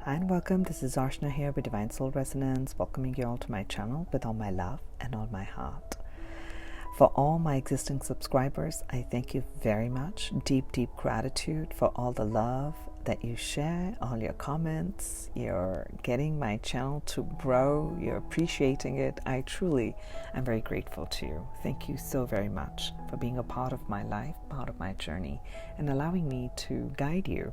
Hi and welcome. This is Archana here with Divine Soul Resonance, welcoming you all to my channel with all my love and all my heart. For all my existing subscribers, I thank you very much. Deep, deep gratitude for all the love that you share, all your comments. You're getting my channel to grow. You're appreciating it. I truly am very grateful to you. Thank you so very much for being a part of my life, part of my journey, and allowing me to guide you.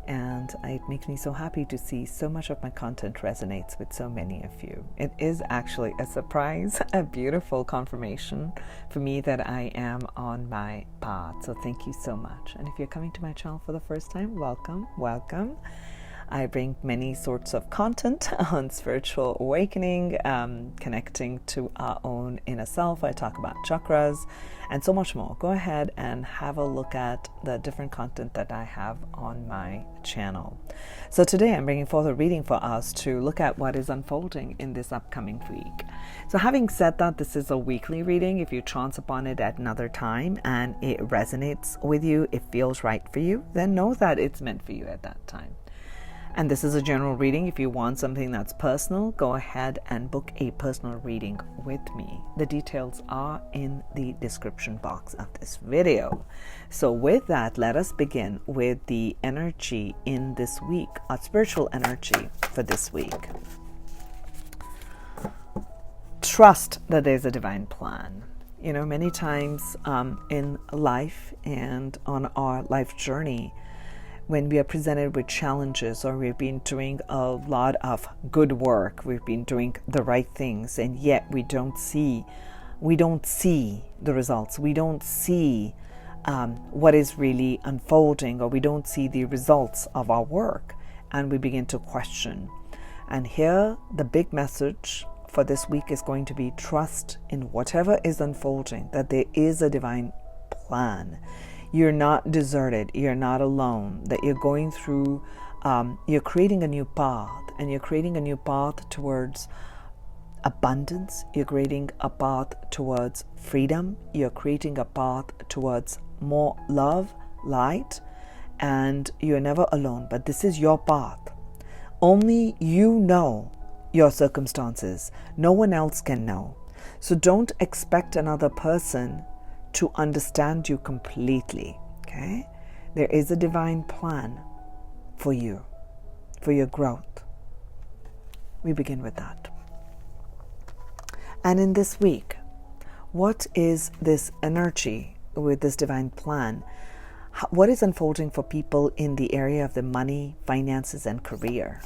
And it makes me so happy to see so much of my content resonates with so many of you. It is actually a surprise, a beautiful confirmation for me that I am on my path. So thank you so much. And if you're coming to my channel for the first time, welcome, welcome. I bring many sorts of content on spiritual awakening, connecting to our own inner self. I talk about chakras and so much more. Go ahead and have a look at the different content that I have on my channel. So today I'm bringing forth a reading for us to look at what is unfolding in this upcoming week. So having said that, this is a weekly reading. If you chance upon it at another time and it resonates with you, it feels right for you, then know that it's meant for you at that time. And this is a general reading. If you want something that's personal, go ahead and book a personal reading with me. The details are in the description box of this video. So with that, let us begin with the energy in this week, our spiritual energy for this week. Trust that there's a divine plan. You know, many times in life and on our life journey, when we are presented with challenges or we've been doing a lot of good work, we've been doing the right things, and yet we don't see the results. We don't see what is really unfolding, or we don't see the results of our work, and we begin to question. And here, the big message for this week is going to be trust in whatever is unfolding, that there is a divine plan. You're not deserted, you're not alone, that you're going through, you're creating a new path, and you're creating a new path towards abundance, you're creating a path towards freedom, you're creating a path towards more love, light, and you're never alone, but this is your path. Only you know your circumstances, no one else can know. So don't expect another person to understand you completely, okay? There is a divine plan for you, for your growth. We begin with that. And in this week, what is this energy with this divine plan? What is unfolding for people in the area of the money, finances, and career?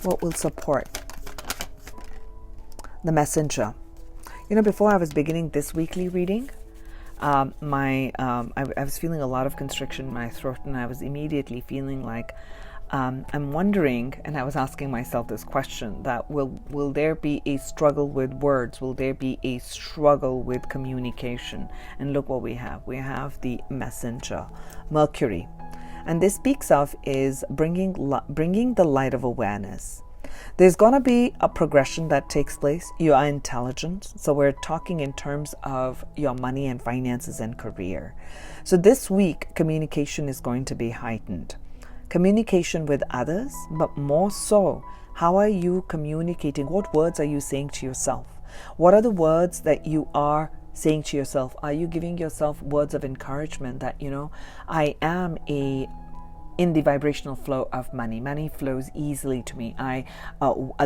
What will support the messenger? You know, before I was beginning this weekly reading, I was feeling a lot of constriction in my throat, and I was immediately feeling like I'm wondering, and I was asking myself this question, that will there be a struggle with words? Will there be a struggle with communication? And look what we have. We have the Messenger Mercury, and this speaks of is bringing the light of awareness. There's going to be a progression that takes place. You are intelligent. So we're talking in terms of your money and finances and career. So this week, communication is going to be heightened. Communication with others, but more so, how are you communicating? What words are you saying to yourself? What are the words that you are saying to yourself? Are you giving yourself words of encouragement that, you know, I am in the vibrational flow of money. Money flows easily to me.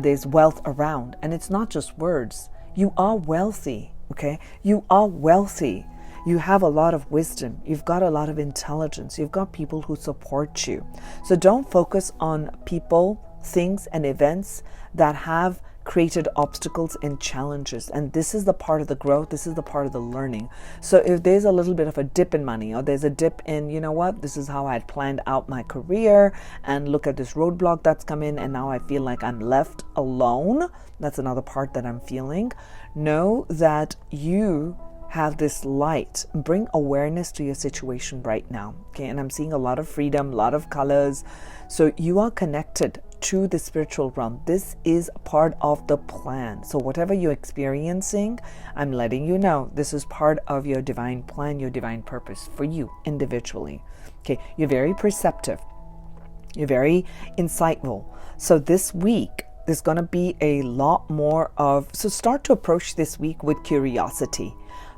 There's wealth around, and it's not just words. You are wealthy, okay? You are wealthy. You have a lot of wisdom. You've got a lot of intelligence. You've got people who support you. So don't focus on people, things, and events that have created obstacles and challenges, and this is the part of the growth, this is the part of the learning. So if there's a little bit of a dip in money, or there's a dip in, you know what, this is how I had planned out my career, and look at this roadblock that's come in, and now I feel like I'm left alone, that's another part that I'm feeling. Know that you have this light. Bring awareness to your situation right now, okay? And I'm seeing a lot of freedom, a lot of colors. So you are connected to the spiritual realm. This is part of the plan. So whatever you're experiencing, I'm letting you know this is part of your divine plan, your divine purpose for you individually. Okay, you're very perceptive. You're very insightful. So this week, there's going to be a lot more of, so start to approach this week with curiosity.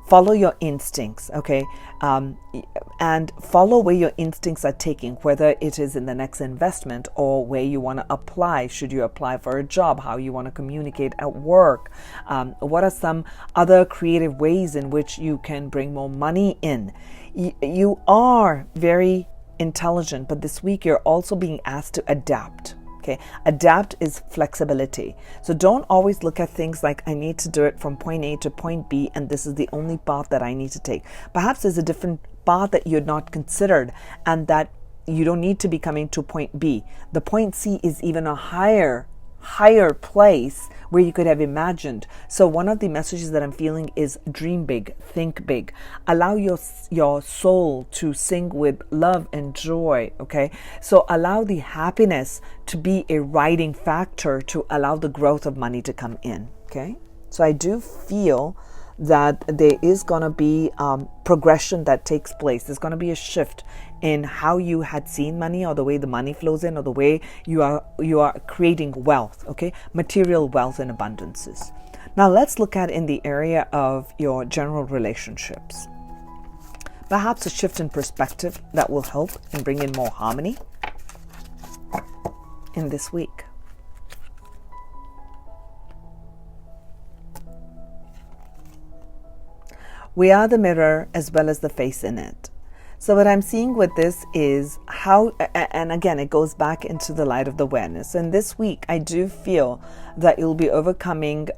Follow your instincts, okay? And follow where your instincts are taking, whether it is in the next investment or where you want to apply. Should you apply for a job? How you want to communicate at work? What are some other creative ways in which you can bring more money in? You are very intelligent, but this week you're also being asked to adapt. Okay, adapt is flexibility. So don't always look at things like I need to do it from point A to point B and this is the only path that I need to take. Perhaps there's a different path that you're not considered and that you don't need to be coming to point B. The point C is even a higher place where you could have imagined. So one of the messages that I'm feeling is dream big, think big. Allow your soul to sing with love and joy, okay? So allow the happiness to be a riding factor to allow the growth of money to come in, okay? So I do feel that there is going to be progression that takes place. There's going to be a shift in how you had seen money or the way the money flows in or the way you are creating wealth, okay? Material wealth and abundances. Now let's look at in the area of your general relationships. Perhaps a shift in perspective that will help and bring in more harmony in this week. We are the mirror as well as the face in it. So what I'm seeing with this is how, and again, it goes back into the light of the awareness. And this week, I do feel that you'll be overcoming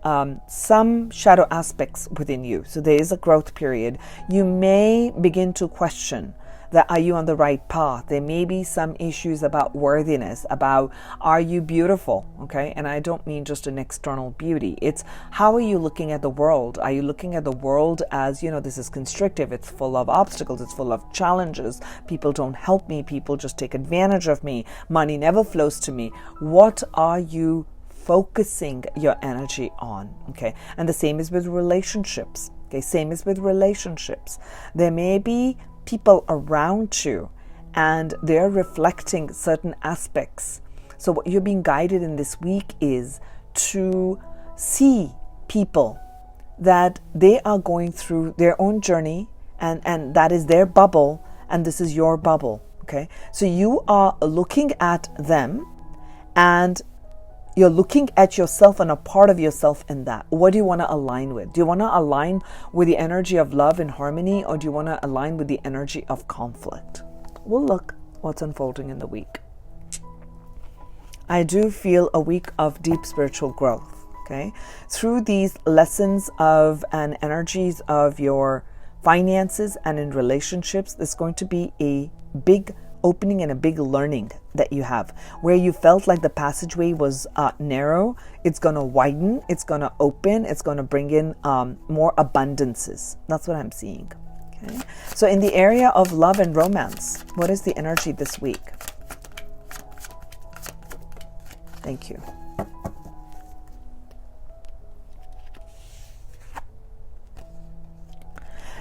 some shadow aspects within you. So there is a growth period. You may begin to question that are you on the right path? There may be some issues about worthiness, about are you beautiful? Okay, and I don't mean just an external beauty. It's how are you looking at the world? Are you looking at the world as, this is constrictive, it's full of obstacles, it's full of challenges, people don't help me, people just take advantage of me, money never flows to me. What are you focusing your energy on? Okay, and the same is with relationships. Okay, same is with relationships. There may be people around you and they're reflecting certain aspects. So what you're being guided in this week is to see people that they are going through their own journey and that is their bubble and this is your bubble. Okay, so you are looking at them and you're looking at yourself and a part of yourself in that. What do you want to align with? Do you want to align with the energy of love and harmony, or do you want to align with the energy of conflict? We'll look what's unfolding in the week. I do feel a week of deep spiritual growth, okay? Through these lessons of and energies of your finances and in relationships, there's going to be a big opening and a big learning that you have. Where you felt like the passageway was narrow, it's going to widen, it's going to open, it's going to bring in more abundances. That's what I'm seeing. Okay. So in the area of love and romance, what is the energy this week? Thank you.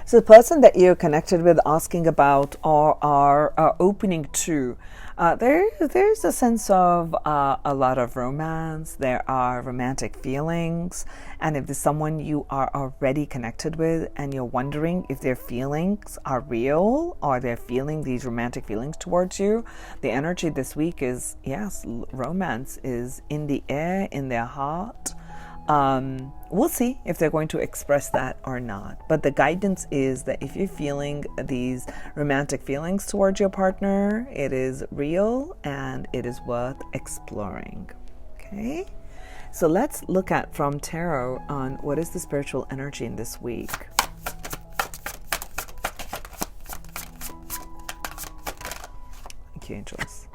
So the person that you're connected with, asking about or are opening to, there's a sense of a lot of romance. There are romantic feelings. And if there's someone you are already connected with and you're wondering if their feelings are real or they're feeling these romantic feelings towards you, the energy this week is, yes, romance is in the air, in their heart. We'll see if they're going to express that or not. But the guidance is that if you're feeling these romantic feelings towards your partner, it is real and it is worth exploring. Okay? So let's look at from tarot on what is the spiritual energy in this week. Thank you, angels.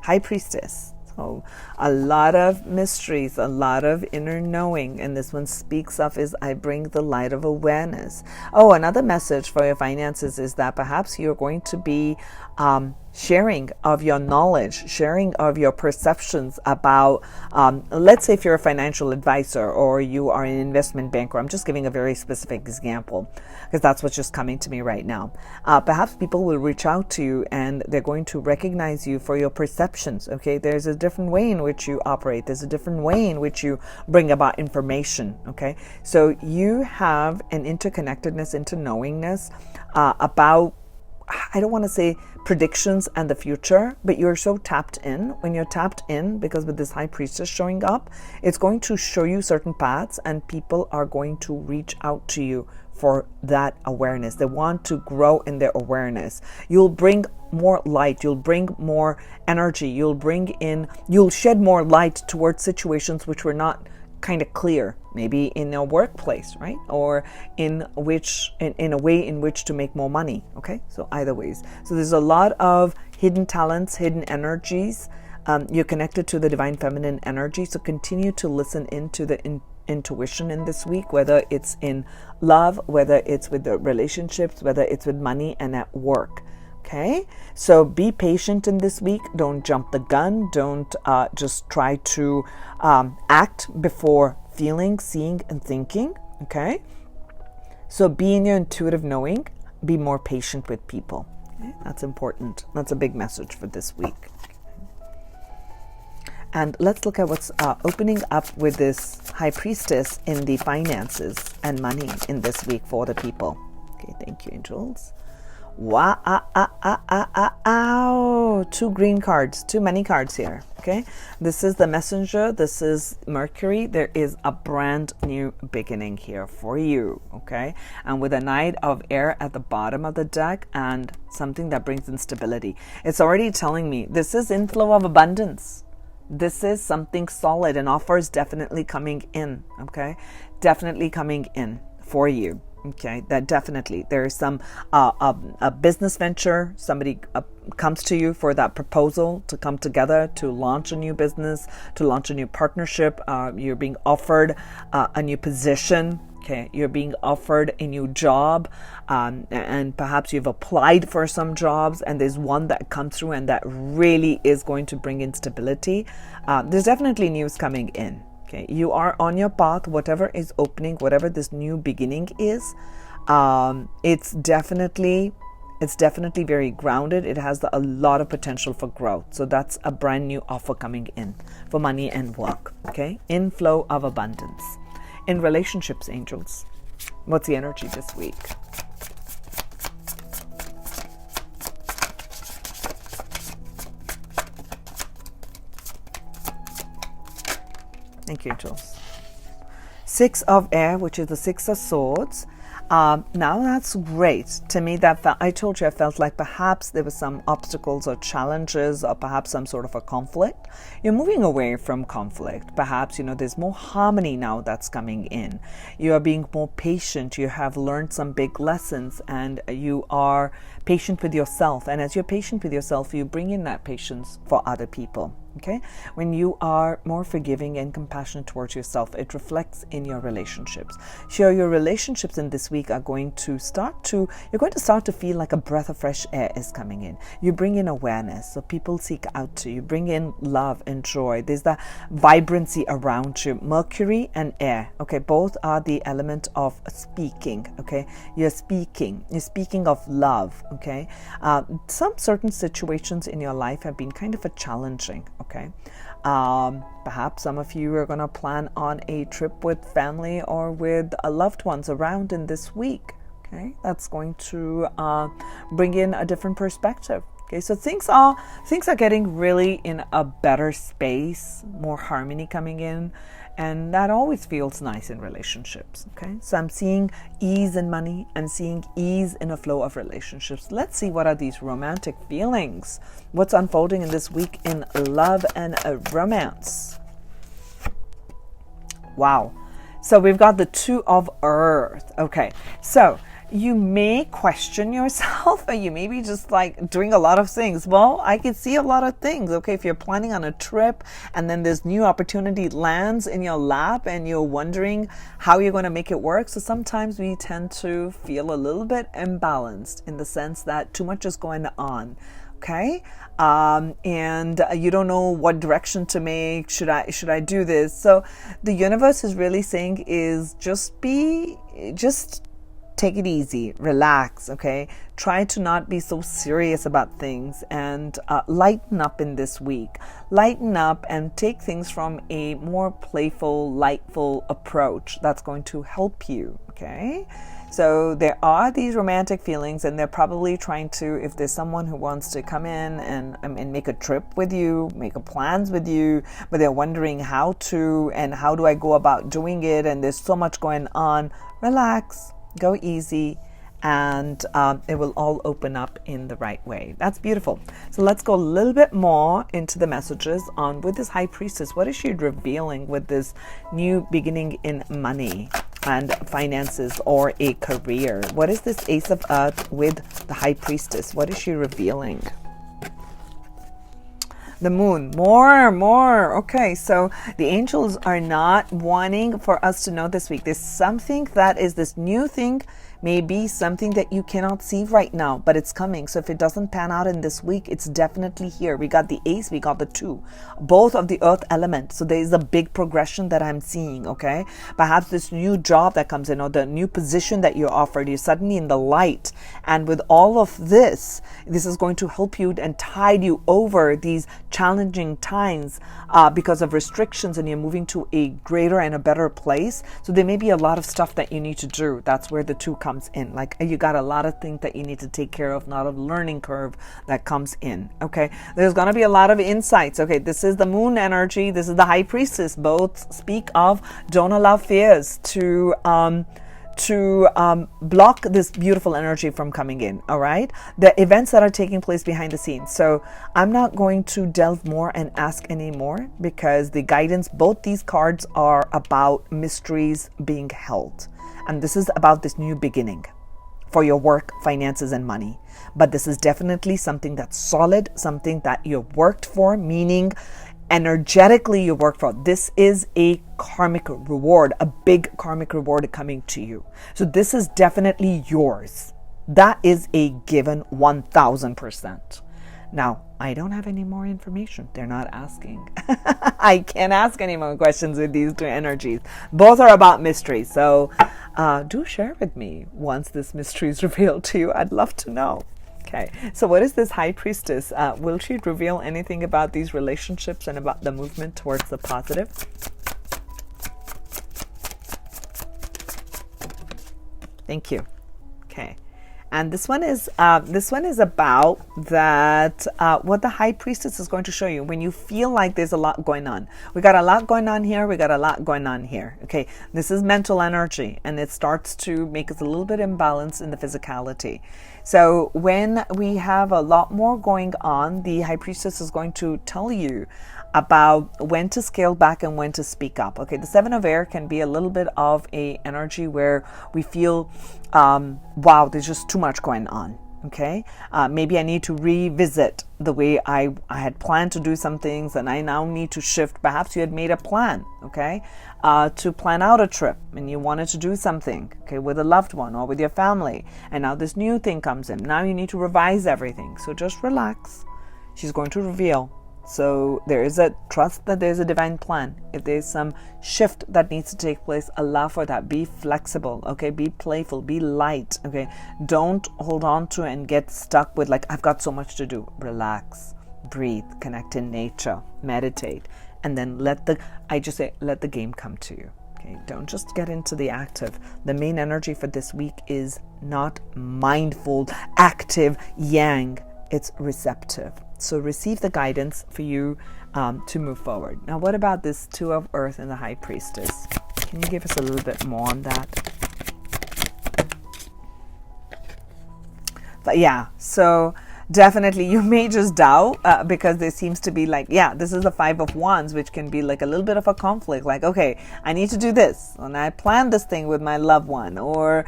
High Priestess. So a lot of mysteries, a lot of inner knowing. And this one speaks of is I bring the light of awareness. Oh, another message for your finances is that perhaps you're going to be sharing of your knowledge, sharing of your perceptions about, let's say if you're a financial advisor or you are an investment banker. I'm just giving a very specific example because that's what's just coming to me right now. Perhaps people will reach out to you and they're going to recognize you for your perceptions. Okay, there's a different way in which you operate. There's a different way in which you bring about information. Okay, so you have an interconnectedness, interknowingness about, I don't want to say predictions and the future, but you're so tapped in. When you're tapped in, because with this high priestess showing up, it's going to show you certain paths and people are going to reach out to you for that awareness. They want to grow in their awareness. You'll bring more light. You'll bring more energy. You'll shed more light towards situations which were not kind of clear, maybe in a workplace, right? Or in a way in which to make more money. Okay, so either ways. So there's a lot of hidden talents, hidden energies. You're connected to the divine feminine energy, so continue to listen into the intuition in this week, whether it's in love, whether it's with the relationships, whether it's with money and at work. Okay, so be patient in this week. Don't jump the gun. Don't just try to act before feeling, seeing, and thinking. Okay, so be in your intuitive knowing. Be more patient with people. Okay? That's important. That's a big message for this week. And let's look at what's opening up with this high priestess in the finances and money in this week for the people. Okay, thank you, angels. Wow, two green cards, too many cards here. Okay, this is the Messenger, this is Mercury. There is a brand new beginning here for you. Okay, and with a Knight of Air at the bottom of the deck and something that brings instability. It's already telling me this is inflow of abundance. This is something solid, and offers definitely coming in. Okay, definitely coming in for you. Okay, that definitely there is some a business venture. Somebody comes to you for that proposal to come together to launch a new business, to launch a new partnership. You're being offered a new position. Okay, you're being offered a new job, and perhaps you've applied for some jobs, and there's one that comes through, and that really is going to bring in stability. There's definitely news coming in. Okay, you are on your path, whatever is opening, whatever this new beginning is. It's definitely very grounded. It has a lot of potential for growth. So that's a brand new offer coming in for money and work. Okay, inflow of abundance. In relationships, angels, what's the energy this week? Thank you, angels. Six of Air, which is the Six of Swords. Now that's great. To me, I told you I felt like perhaps there were some obstacles or challenges or perhaps some sort of a conflict. You're moving away from conflict. Perhaps, there's more harmony now that's coming in. You are being more patient. You have learned some big lessons and you are patient with yourself. And as you're patient with yourself, you bring in that patience for other people. Okay, when you are more forgiving and compassionate towards yourself, it reflects in your relationships. Sure, your relationships in this week are going to start to feel like a breath of fresh air is coming in. You bring in awareness, so people seek out to you. Bring in love and joy. There's the vibrancy around you. Mercury and air. Okay, both are the element of speaking. Okay, you're speaking of love. Okay, some certain situations in your life have been kind of a challenging. Okay, perhaps some of you are going to plan on a trip with family or with loved ones around in this week. Okay, that's going to bring in a different perspective. Okay, so things are getting really in a better space, more harmony coming in, and that always feels nice in relationships. Okay, so I'm seeing ease in money. I'm seeing ease in a flow of relationships. Let's see, what are these romantic feelings? What's unfolding in this week in love and romance? Wow. So we've got the Two of Earth. Okay, so you may question yourself, or you may be just like doing a lot of things. Well, I can see a lot of things. Okay, if you're planning on a trip and then this new opportunity lands in your lap and you're wondering how you're going to make it work. So sometimes we tend to feel a little bit imbalanced in the sense that too much is going on. Okay, and you don't know what direction to make. Should I do this? So the universe is really saying is just take it easy, relax, okay? Try to not be so serious about things, and lighten up in this week. Lighten up and take things from a more playful, lightful approach. That's going to help you, okay? So there are these romantic feelings, and they're probably trying to, if there's someone who wants to come in and make a trip with you, make plans with you, but they're wondering how to, and how do I go about doing it, and there's so much going on, relax. Go easy, and it will all open up in the right way. That's beautiful. So let's go a little bit more into the messages on with this High Priestess. What is she revealing with this new beginning in money and finances or a career? What is this Ace of Earth with the High Priestess? What is she revealing? The moon, more. Okay, so the angels are not wanting for us to know this week. There's something that is this new thing, maybe something that you cannot see right now, but it's coming. So if it doesn't pan out in this week, it's definitely here. We got the ace, we got the 2, both of the earth element. So there is a big progression that I'm seeing, okay? Perhaps this new job that comes in, or the new position that you're offered, you're suddenly in the light. And with all of this is going to help you and tide you over these challenging times because of restrictions, and you're moving to a greater and a better place. So there may be a lot of stuff that you need to do. That's where the 2 comes in. Like, you got a lot of things that you need to take care of, not a learning curve that comes in. Okay, there's going to be a lot of insights. Okay, this is the moon energy, this is the High Priestess. Both speak of don't allow fears to block this beautiful energy from coming in. All right, the events that are taking place behind the scenes. So I'm not going to delve more and ask any more, because the guidance, both these cards are about mysteries being held, and this is about this new beginning for your work, finances, and money. But this is definitely something that's solid, something that you worked for, meaning energetically you work for. This is a karmic reward, a big karmic reward coming to you. So this is definitely yours. That is a given 1000%. Now, I don't have any more information. They're not asking. I can't ask any more questions with these 2 energies. Both are about mystery. So do share with me once this mystery is revealed to you. I'd love to know. Okay, so what is this High Priestess? Will she reveal anything about these relationships and about the movement towards the positive? Thank you. Okay, and this one is about that what the High Priestess is going to show you when you feel like there's a lot going on. We got a lot going on here. We got a lot going on here. Okay, this is mental energy, and it starts to make us a little bit imbalanced in the physicality. So when we have a lot more going on, the High Priestess is going to tell you about when to scale back and when to speak up. Okay, the 7 of air can be a little bit of a energy where we feel, wow, there's just too much going on. Okay, maybe I need to revisit the way I had planned to do some things, and I now need to shift. Perhaps you had made a plan, okay, to plan out a trip, and you wanted to do something, okay, with a loved one or with your family, and now this new thing comes in. Now you need to revise everything. So just relax. She's going to reveal. So there is a trust that there's a divine plan. If there's some shift that needs to take place, allow for that. Be flexible, okay? Be playful, be light, okay? Don't hold on to and get stuck with like, I've got so much to do. Relax, breathe, connect in nature, meditate, and then let the game come to you. Okay, don't just get into the active. The main energy for this week is not mindful, active, yang. It's receptive. So receive the guidance for you to move forward. Now, what about this 2 of Earth and the High Priestess? Can you give us a little bit more on that? But yeah, so definitely you may just doubt because there seems to be like, yeah, this is the Five of Wands, which can be like a little bit of a conflict. Like, okay, I need to do this, and I planned this thing with my loved one, or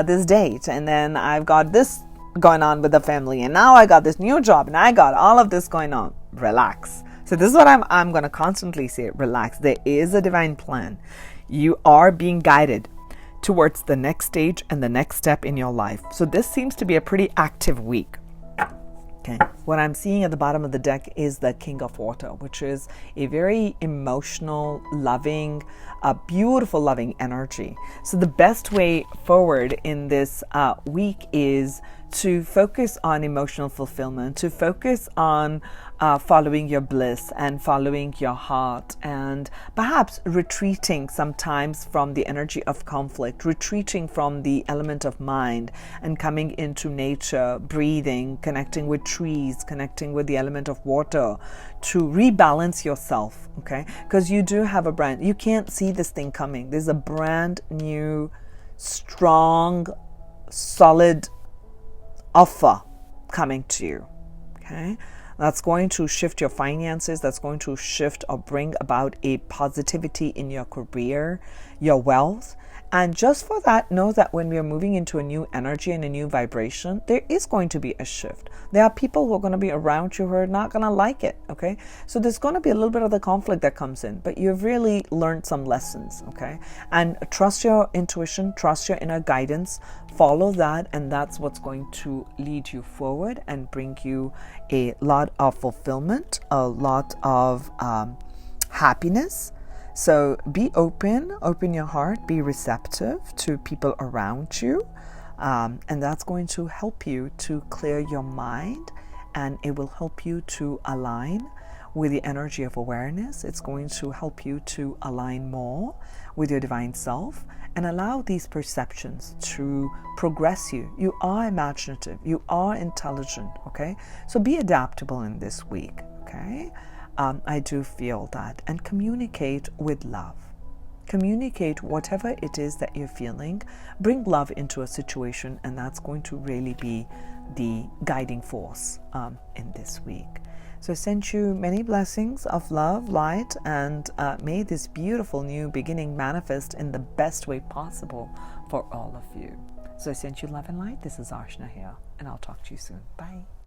this date, and then I've got this going on with the family, and now I got this new job, and I got all of this going on. Relax. So this is what I'm going to constantly say. Relax. There is a divine plan. You are being guided towards the next stage and the next step in your life. So this seems to be a pretty active week. Okay. What I'm seeing at the bottom of the deck is the King of Water, which is a very emotional, loving, beautiful, loving energy. So the best way forward in this week is to focus on emotional fulfillment, to focus on following your bliss and following your heart, and perhaps retreating sometimes from the energy of conflict, retreating from the element of mind and coming into nature, breathing, connecting with trees, connecting with the element of water to rebalance yourself, okay? Because you do have you can't see this thing coming. There's a brand new, strong, solid offer coming to you, okay? That's going to shift your finances. That's going to shift or bring about a positivity in your career, your wealth. And just for that, know that when we are moving into a new energy and a new vibration, there is going to be a shift. There are people who are going to be around you who are not going to like it, okay? So there's going to be a little bit of the conflict that comes in, but you've really learned some lessons, okay? And trust your intuition, trust your inner guidance, follow that, and that's what's going to lead you forward and bring you a lot of fulfillment, a lot of happiness. So be open your heart, be receptive to people around you, and that's going to help you to clear your mind, and it will help you to align with the energy of awareness. It's going to help you to align more with your divine self and allow these perceptions to progress you. You are imaginative, you are intelligent, okay? So be adaptable in this week, okay? I do feel that. And communicate with love. Communicate whatever it is that you're feeling. Bring love into a situation, and that's going to really be the guiding force in this week. So I send you many blessings of love, light, and may this beautiful new beginning manifest in the best way possible for all of you. So I send you love and light. This is Archana here, and I'll talk to you soon. Bye.